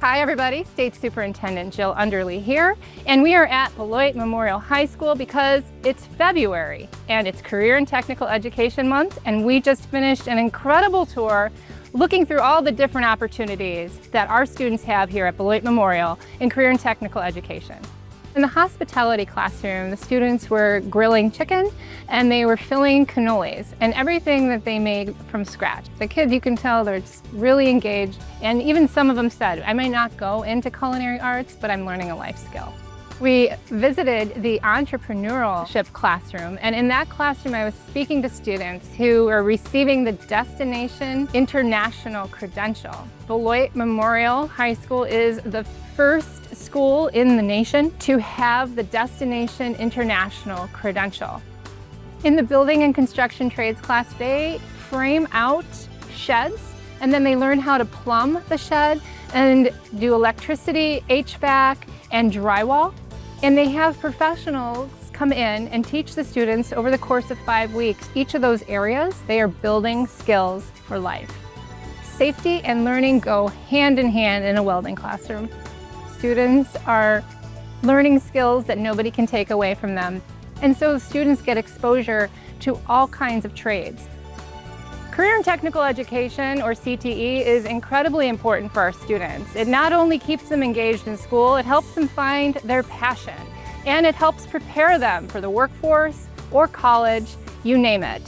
Hi everybody, State Superintendent Jill Underly here, and we are at Beloit Memorial High School because it's February and it's Career and Technical Education Month, and we just finished an incredible tour looking through all the different opportunities that our students have here at Beloit Memorial in career and technical education. In the hospitality classroom, the students were grilling chicken and they were filling cannolis and everything that they made from scratch. The kids, you can tell they're just really engaged, and even some of them said, I might not go into culinary arts, but I'm learning a life skill. We visited the entrepreneurship classroom, and in that classroom I was speaking to students who are receiving the Destination International credential. Beloit Memorial High School is the first school in the nation to have the Destination International credential. In the building and construction trades class, they frame out sheds, and then they learn how to plumb the shed and do electricity, HVAC, and drywall. And they have professionals come in and teach the students over the course of 5 weeks. Each of those areas, they are building skills for life. Safety and learning go hand in hand in a welding classroom. Students are learning skills that nobody can take away from them. And so students get exposure to all kinds of trades. Career and Technical Education, or CTE, is incredibly important for our students. It not only keeps them engaged in school, it helps them find their passion, and it helps prepare them for the workforce or college, you name it.